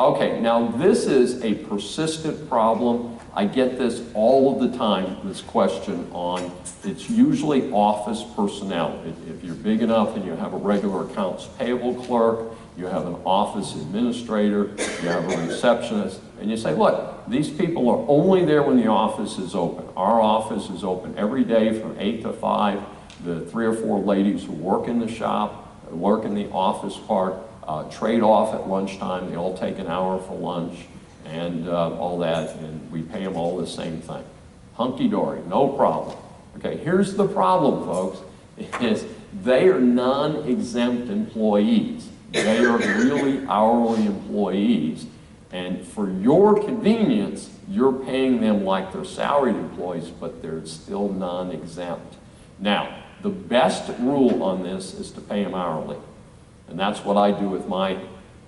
Okay, now this is a persistent problem. I get this all of the time, this question on, it's usually office personnel. If you're big enough and you have a regular accounts payable clerk, you have an office administrator, you have a receptionist, and you say, look, these people are only there when the office is open. Our office is open every day from 8 to 5. The 3 or 4 ladies who work in the shop, work in the office part, trade off at lunchtime. They all take an hour for lunch and all that, and we pay them all the same thing. Hunky-dory, no problem. Okay, here's the problem, folks, is they are non-exempt employees. They are really hourly employees, and for your convenience, you're paying them like they're salaried employees, but they're still non-exempt. Now, the best rule on this is to pay them hourly, and that's what I do with my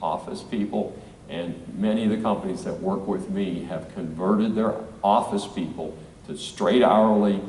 office people, and many of the companies that work with me have converted their office people to straight hourly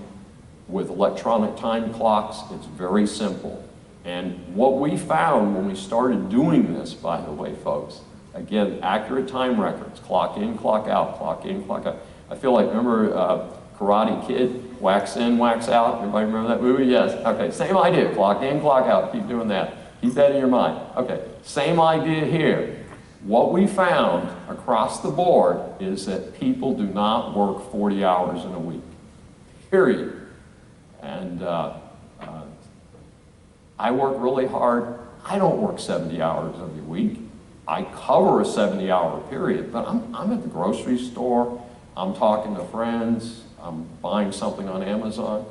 with electronic time clocks. It's very simple. And what we found when we started doing this, by the way, folks, again, accurate time records, clock in, clock out, clock in, clock out. I feel like, remember Karate Kid, wax in, wax out? Everybody remember that movie? Yes. Okay, same idea, clock in, clock out. Keep doing that. Keep that in your mind. Okay, same idea here. What we found across the board is that people do not work 40 hours in a week, period. And I work really hard. I don't work 70 hours every week. I cover a 70-hour period, but I'm at the grocery store, I'm talking to friends, I'm buying something on Amazon.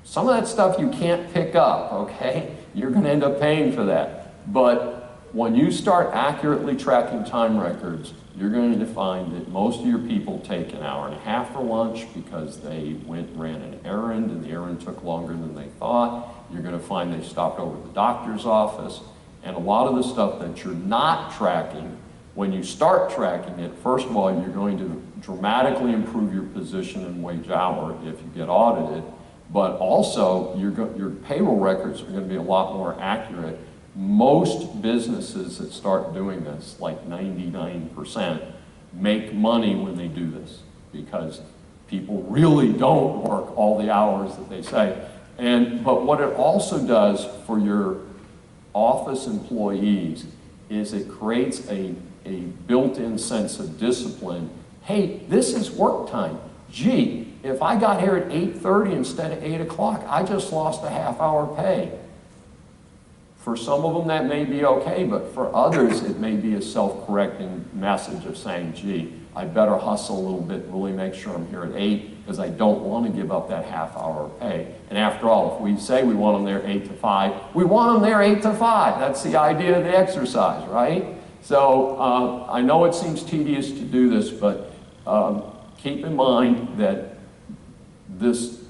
Some of that stuff you can't pick up, okay? You're gonna end up paying for that. But when you start accurately tracking time records, you're going to find that most of your people take an hour and a half for lunch because they ran an errand and the errand took longer than they thought. You're going to find they stopped over at the doctor's office. And a lot of the stuff that you're not tracking, when you start tracking it, first of all, you're going to dramatically improve your position in wage hour if you get audited, but also your payroll records are going to be a lot more accurate. Most businesses that start doing this, like 99%, make money when they do this because people really don't work all the hours that they say. But what it also does for your office employees is it creates a built-in sense of discipline. Hey, this is work time. Gee, if I got here at 8:30 instead of 8 o'clock, I just lost a half-hour pay. For some of them that may be okay, but for others it may be a self-correcting message of saying, gee, I better hustle a little bit, really make sure I'm here at 8 because I don't want to give up that half-hour pay. And after all, if we say we want them there 8 to 5, we want them there 8 to 5. That's the idea of the exercise, right? So I know it seems tedious to do this, but keep in mind that this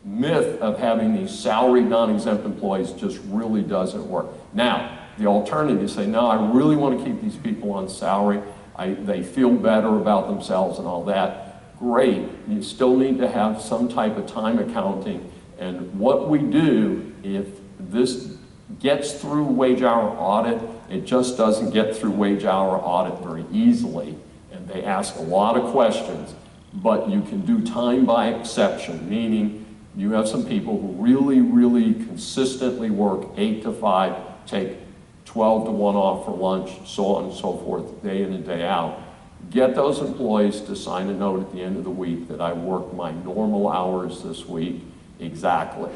myth of having these salaried non-exempt employees just really doesn't work. Now, the alternative is say, no, I really want to keep these people on salary. They feel better about themselves and all that. Great. You still need to have some type of time accounting. And what we do, if this gets through wage hour audit, it just doesn't get through wage hour audit very easily. And they ask a lot of questions, but you can do time by exception, meaning you have some people who really, really consistently work 8 to 5, take 12 to 1 off for lunch, so on and so forth, day in and day out. Get those employees to sign a note at the end of the week that I worked my normal hours this week exactly.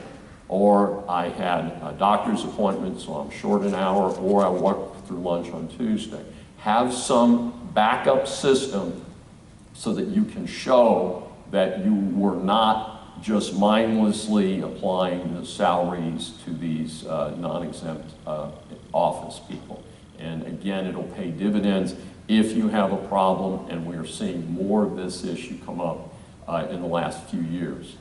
Or I had a doctor's appointment, so I'm short an hour, or I worked through lunch on Tuesday. Have some backup system so that you can show that you were not just mindlessly applying the salaries to these non-exempt office people. And again, it'll pay dividends if you have a problem, and we are seeing more of this issue come up in the last few years.